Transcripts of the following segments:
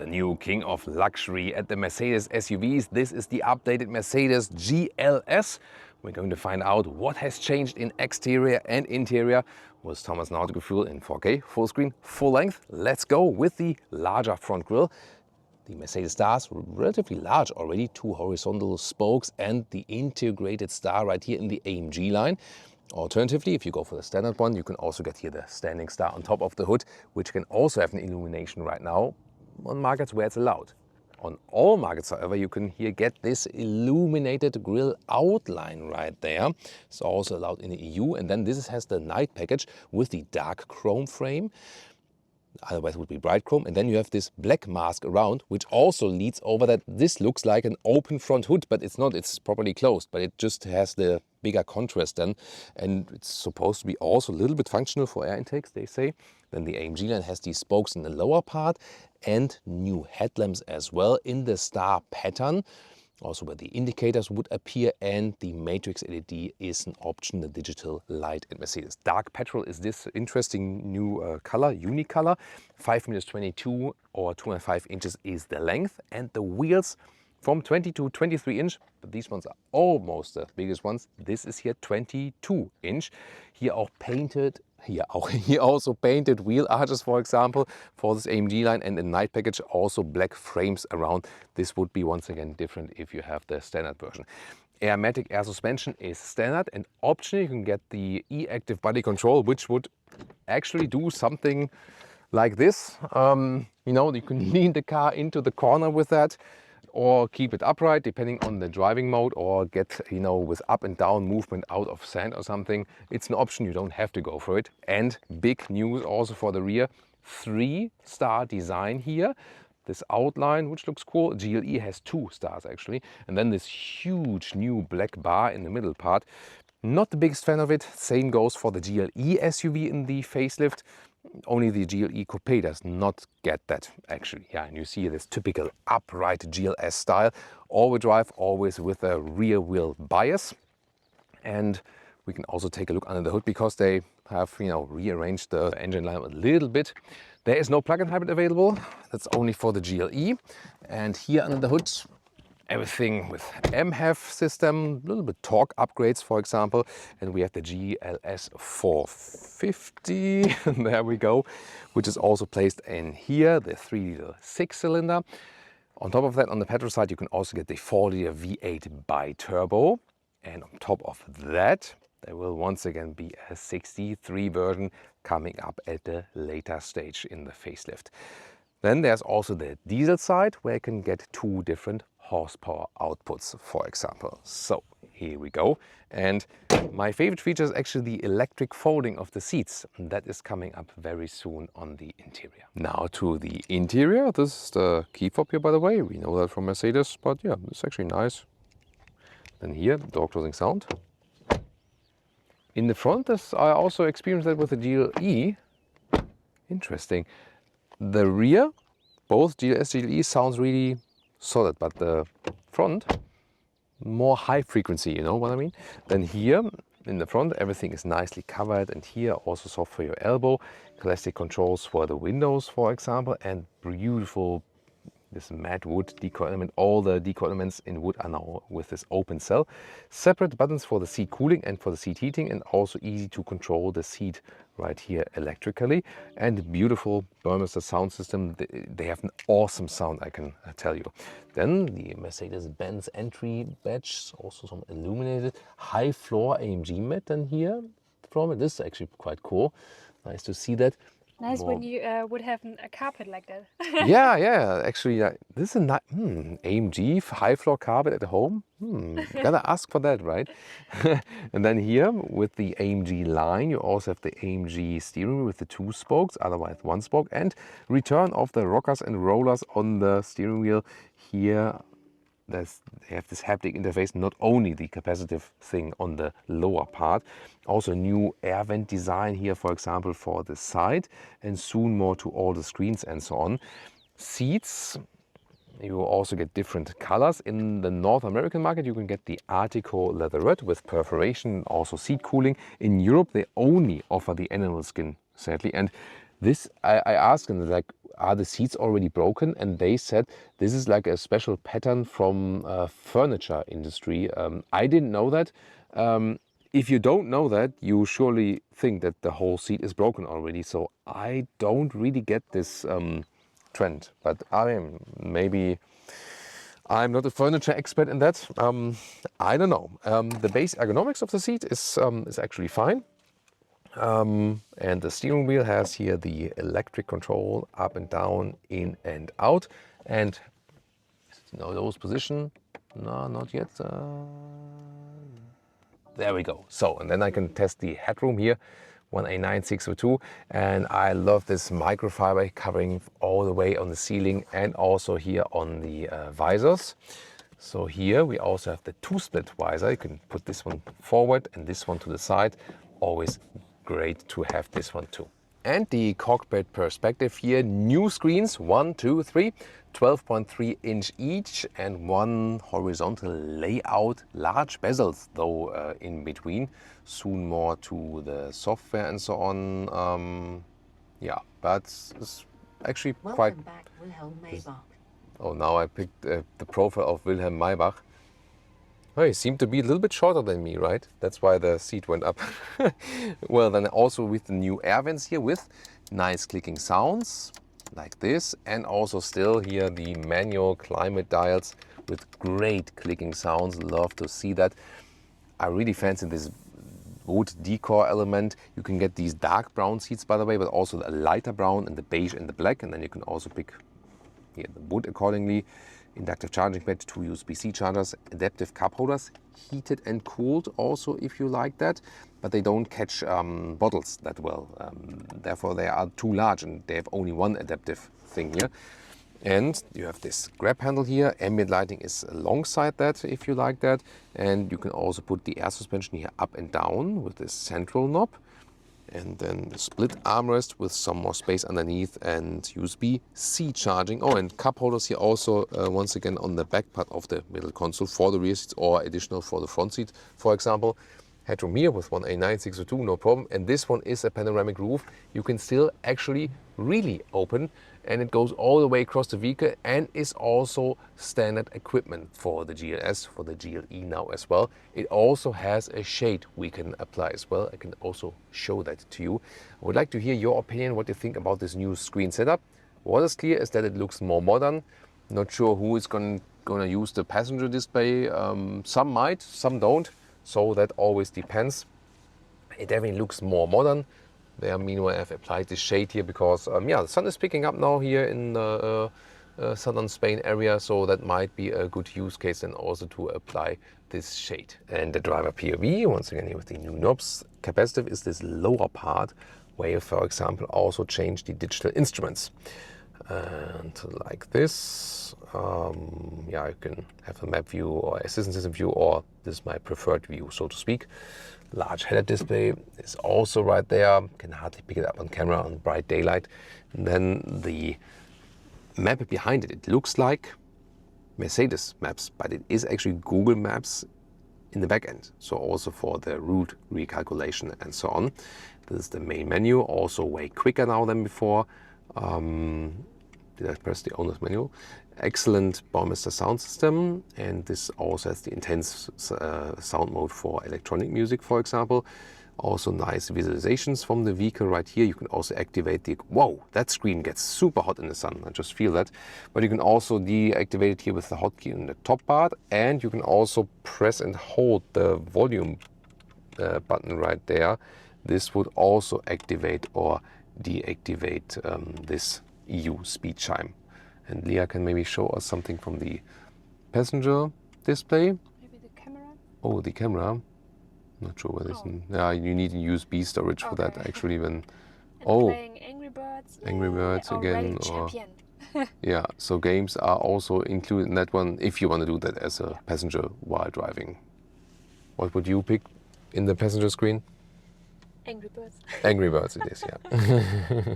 the new king of luxury at the Mercedes SUVs. This is the updated Mercedes GLS. We're going to find out what has changed in exterior and interior with Thomas Nautical in 4K, full screen, full length. Let's go with the larger front grille. The Mercedes stars, relatively large already, 2 horizontal spokes and the integrated star right here in the AMG line. Alternatively, if you go for the standard one, you can also get here the standing star on top of the hood, which can also have an illumination right now on markets where it's allowed. On all markets, however, you can here get this illuminated grille outline right there. It's also allowed in the EU. And then this has the night package with the dark chrome frame. Otherwise it would be bright chrome. And then you have this black mask around, which also leads over that this looks like an open front hood, but it's not, it's properly closed, but it just has the bigger contrast then. And it's supposed to be also a little bit functional for air intakes, they say. Then the AMG line has these spokes in the lower part and new headlamps as well in the star pattern. Also where the indicators would appear, and the matrix LED is an option, the digital light at Mercedes. Dark petrol is this interesting new color, unique color. 5.22 m or 2.5 inches is the length, and the wheels from 20 to 23 inch, but these ones are almost the biggest ones. This is here 22 inch. Here auch painted. Here also painted wheel arches, for example, for this AMG line, and the night package also black frames around. This would be once again different if you have the standard version. Airmatic air suspension is standard, and optionally you can get the e-active body control, which would actually do something like this. You know, you can lean the car into the corner with that, or keep it upright depending on the driving mode, or get, you know, with up and down movement out of sand or something. It's an option, you don't have to go for it. And big news also for the rear, 3-star design here. This outline, which looks cool. GLE has 2 stars actually. And then this huge new black bar in the middle part. Not the biggest fan of it. Same goes for the GLE SUV in the facelift. Only the GLE Coupé does not get that actually. Yeah, and you see this typical upright GLS style. All-wheel drive, always with a rear wheel bias. And we can also take a look under the hood because they have, you know, rearranged the engine line a little bit. There is no plug-in hybrid available. That's only for the GLE. And here under the hood, everything with MHEV system, a little bit torque upgrades, for example. And we have the GLS 450, there we go, which is also placed in here, the 3-liter 6-cylinder. On top of that, on the petrol side, you can also get the 4-liter V8 bi-turbo. And on top of that, there will once again be a 63 version coming up at a later stage in the facelift. Then there's also the diesel side, where you can get 2 different horsepower outputs, for example. So here we go. And my favorite feature is actually the electric folding of the seats. That is coming up very soon on the interior. Now to the interior. This is the key fob here, by the way. We know that from Mercedes, but yeah, it's actually nice. Then here, door closing sound. In the front, I also experienced that with the GLE. Interesting. The rear, both GLS, GLE sounds really solid, but the front, more high frequency, you know what I mean? Then here in the front, everything is nicely covered, and here also soft for your elbow. Classic controls for the windows, for example, and beautiful this matte wood deco element. All the deco elements in wood are now with this open cell. Separate buttons for the seat cooling and for the seat heating, and also easy to control the seat right here electrically. And beautiful Burmester sound system. They have an awesome sound, I can tell you. Then the Mercedes-Benz entry badge, also some illuminated high floor AMG mat. Then here from it, this is actually quite cool. Nice to see that. Nice when you would have a carpet like that. yeah, actually, this is a AMG high floor carpet at home. Gotta ask for that, right? And then here with the AMG line, you also have the AMG steering wheel with the 2 spokes, otherwise 1 spoke, and return of the rockers and rollers on the steering wheel. Here they have this haptic interface, not only the capacitive thing on the lower part, also new air vent design here, for example, for the side, and soon more to all the screens and so on. Seats, you will also get different colors. In the North American market, you can get the Artico leatherette with perforation, also seat cooling. In Europe, they only offer the animal skin, sadly. And this, I asked them, like, are the seats already broken? And they said this is like a special pattern from furniture industry. I didn't know that. If you don't know that, you surely think that the whole seat is broken already. So I don't really get this trend. But I mean, maybe I'm not a furniture expert in that. I don't know. The base ergonomics of the seat is actually fine. And the steering wheel has here the electric control, up and down, in and out. And no, those position. No, not yet. There we go. So, and then I can test the headroom here, 1A9602. And I love this microfiber covering all the way on the ceiling and also here on the visors. So here we also have the 2-split visor. You can put this one forward and this one to the side. Always great to have this one too. And the cockpit perspective here, new screens, 1, 2, 3, 12.3 inch each, and one horizontal layout, large bezels though in between, soon more to the software and so on. Yeah, but it's actually quite... Welcome back, Wilhelm Maybach. Oh, now I picked the profile of Wilhelm Maybach. Oh, he seemed to be a little bit shorter than me, right? That's why the seat went up. Well, then also with the new air vents here with nice clicking sounds like this. And also still here the manual climate dials with great clicking sounds. Love to see that. I really fancy this wood decor element. You can get these dark brown seats, by the way, but also a lighter brown and the beige and the black. And then you can also pick here the wood accordingly. Inductive charging pad, 2 USB-C chargers, adaptive cup holders, heated and cooled also if you like that, but they don't catch bottles that well. Therefore they are too large and they have only one adaptive thing here. And you have this grab handle here. Ambient lighting is alongside that if you like that. And you can also put the air suspension here up and down with this central knob. And then the split armrest with some more space underneath and USB-C charging. Oh, and cup holders here also once again on the back part of the middle console for the rear seats or additional for the front seat, for example. Headroom here with 1A9602, no problem. And this one is a panoramic roof. You can still actually really open, and it goes all the way across the vehicle and is also standard equipment for the GLS, for the GLE now as well. It also has a shade we can apply as well. I can also show that to you. I would like to hear your opinion, what you think about this new screen setup. What is clear is that it looks more modern. Not sure who is going to use the passenger display. Some might, some don't. So that always depends. It definitely looks more modern. There, meanwhile, I've applied this shade here because, yeah, the sun is picking up now here in the southern Spain area. So that might be a good use case and also to apply this shade. And the driver POV, once again here with the new knobs. Capacitive is this lower part where you, for example, also change the digital instruments. And like this, yeah, you can have a map view or assistant system view, or this is my preferred view, so to speak. Large header display is also right there. Can hardly pick it up on camera on bright daylight. And then the map behind it, it looks like Mercedes maps, but it is actually Google Maps in the back end. So also for the route recalculation and so on. This is the main menu, also way quicker now than before. Did I press the owner's manual? Excellent Baumeister sound system, and this also has the intense sound mode for electronic music, for example. Also nice visualizations from the vehicle right here. You can also activate the, whoa, that screen gets super hot in the sun, I just feel that. But you can also deactivate it here with the hotkey in the top part, and you can also press and hold the volume button right there. This would also activate or deactivate this EU speed chime. And Leah can maybe show us something from the passenger display. Maybe the camera? Oh, the camera. Not sure what this. Yeah, you need a USB storage for that actually. When playing Angry Birds. Angry Birds again. Or, champion. yeah, so games are also included in that one if you want to do that as a passenger while driving. What would you pick in the passenger screen? Angry Birds. Angry Birds it is, yeah.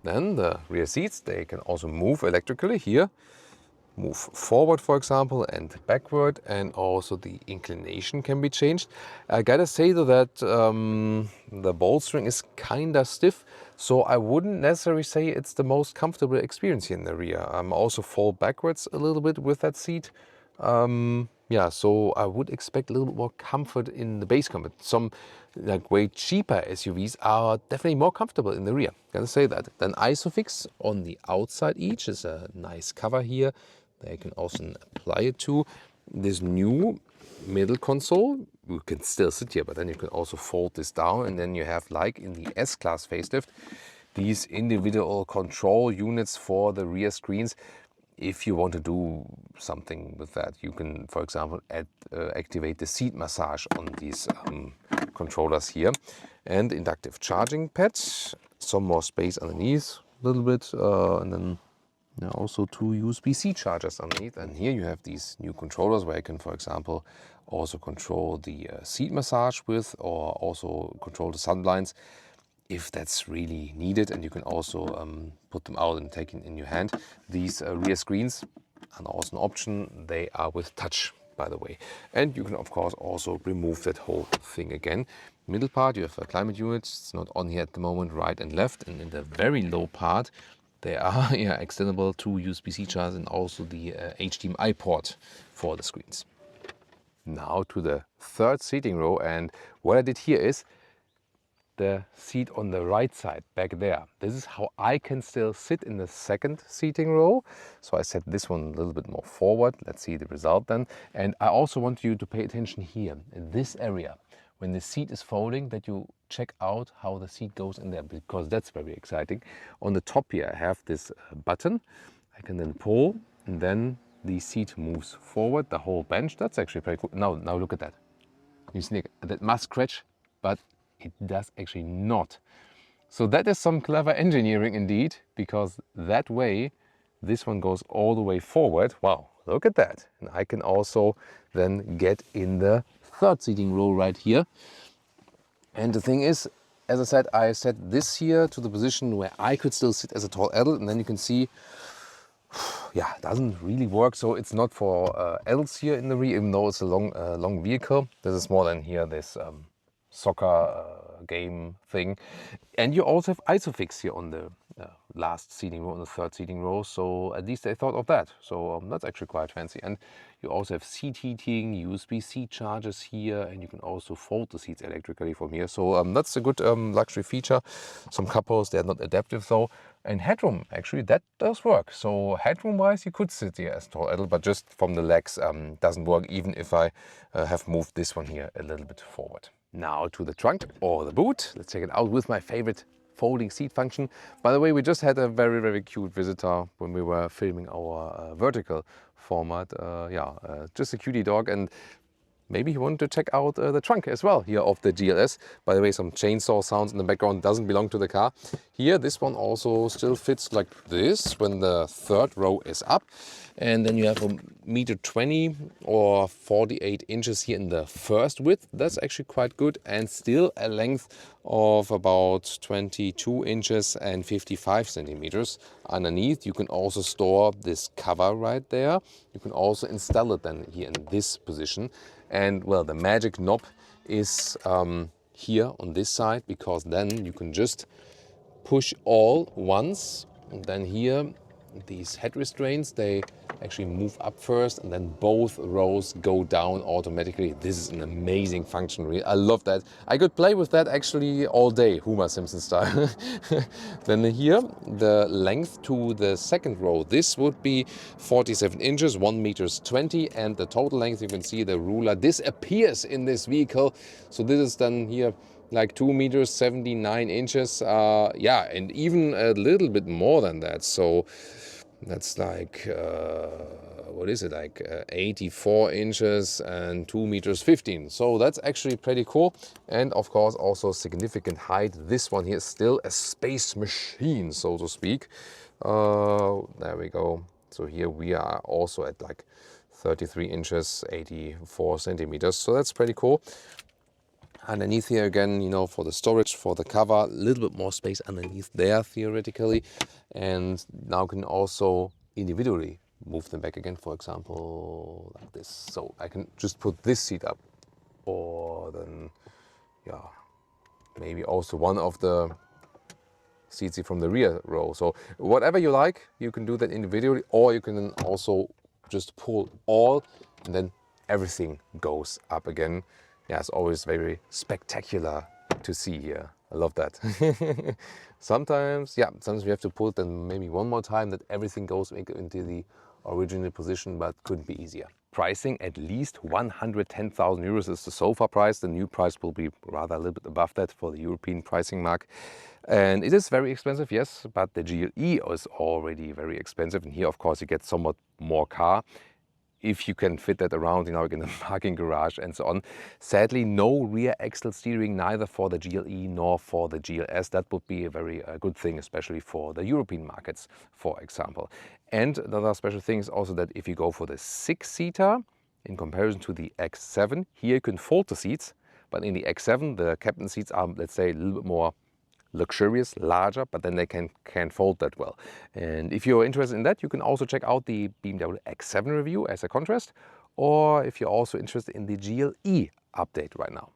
Then the rear seats, they can also move electrically here. Move forward, for example, and backward, and also the inclination can be changed. I gotta say though that the bolstering is kinda stiff. So I wouldn't necessarily say it's the most comfortable experience here in the rear. I'm also fall backwards a little bit with that seat. Yeah, so I would expect a little bit more comfort in the base comfort. Some like way cheaper SUVs are definitely more comfortable in the rear. Gotta say that. Then Isofix on the outside each is a nice cover here. They can also apply it to this new middle console. You can still sit here, but then you can also fold this down, and then you have, like in the S-Class facelift, these individual control units for the rear screens. If you want to do something with that, you can, for example, activate the seat massage on these controllers here. And inductive charging pads, some more space underneath a little bit, and then also two USB-C chargers underneath. And here you have these new controllers where you can, for example, also control the seat massage with, or also control the sunblinds if that's really needed. And you can also put them out and take it in your hand. These rear screens are also an option. They are with touch, by the way. And you can, of course, also remove that whole thing again. Middle part, you have a climate unit. It's not on here at the moment, right and left. And in the very low part, there are extendable two USB-C chargers and also the HDMI port for the screens. Now to the third seating row, and what I did here is the seat on the right side back there. This is how I can still sit in the second seating row. So I set this one a little bit more forward. Let's see the result then. And I also want you to pay attention here in this area. When the seat is folding, that you check out how the seat goes in there, because that's very exciting. On the top here, I have this button. I can then pull, and then the seat moves forward, the whole bench. That's actually pretty cool. Now look at that. You see that must scratch, but it does actually not. So that is some clever engineering indeed, because that way, this one goes all the way forward. Wow, look at that. And I can also then get in the third seating row right here. And the thing is, as I said, I set this here to the position where I could still sit as a tall adult, and then you can see, yeah, it doesn't really work. So it's not for adults here in the rear, even though it's a long vehicle. This is more than here, this soccer game thing. And you also have Isofix here on the last seating row, on the third seating row. So at least they thought of that. So that's actually quite fancy. And you also have seat heating, USB-C chargers here, and you can also fold the seats electrically from here. So that's a good luxury feature. Some couples, they're not adaptive though. And headroom, actually, that does work. So headroom-wise, you could sit here as tall adult, but just from the legs doesn't work, even if I have moved this one here a little bit forward. Now to the trunk or the boot. Let's check it out with my favorite folding seat function. By the way, we just had a very cute visitor when we were filming our vertical format. Just a cutie dog, and maybe he wanted to check out the trunk as well here of the GLS. By the way, some chainsaw sounds in the background, doesn't belong to the car. Here, this one also still fits like this when the third row is up. And then you have a 1.20 m or 48 inches here in the first width. That's actually quite good, and still a length of about 22 inches and 55 centimeters underneath. You can also store this cover right there. You can also install it then here in this position. And well, the magic knob is here on this side, because then you can just push all once, and then here these head restraints, they actually move up first, and then both rows go down automatically. This is an amazing function, really. I love that. I could play with that actually all day, Homer Simpson style. Then here, the length to the second row, this would be 47 inches, 1.20 m, and the total length, you can see the ruler disappears in this vehicle. So this is then here like 2.79 meters, and even a little bit more than that. So that's like, what is it, like 84 inches and 2.15 meters. So that's actually pretty cool. And of course, also significant height. This one here is still a space machine, so to speak. There we go. So here we are also at like 33 inches, 84 centimeters. So that's pretty cool. Underneath here again, you know, for the storage, for the cover, a little bit more space underneath there theoretically. And now can also individually move them back again, for example, like this. So I can just put this seat up, or then, yeah, maybe also one of the seats from the rear row. So whatever you like, you can do that individually, or you can then also just pull all and then everything goes up again. Yeah, it's always very spectacular to see here. I love that. Sometimes we have to pull it then maybe one more time that everything goes into the original position, but couldn't be easier. Pricing at least 110,000 euros is the so far price. The new price will be rather a little bit above that for the European pricing mark. And it is very expensive, yes, but the GLE is already very expensive. And here, of course, you get somewhat more car, if you can fit that around, you know, in the parking garage and so on. Sadly, no rear axle steering, neither for the GLE nor for the GLS. That would be a very good thing, especially for the European markets, for example. And the other special thing is also that if you go for the 6-seater, in comparison to the X7, here you can fold the seats, but in the X7, the captain seats are, let's say, a little bit more luxurious, larger, but then they can't fold that well. And if you're interested in that, you can also check out the BMW X7 review as a contrast, or if you're also interested in the GLE update right now.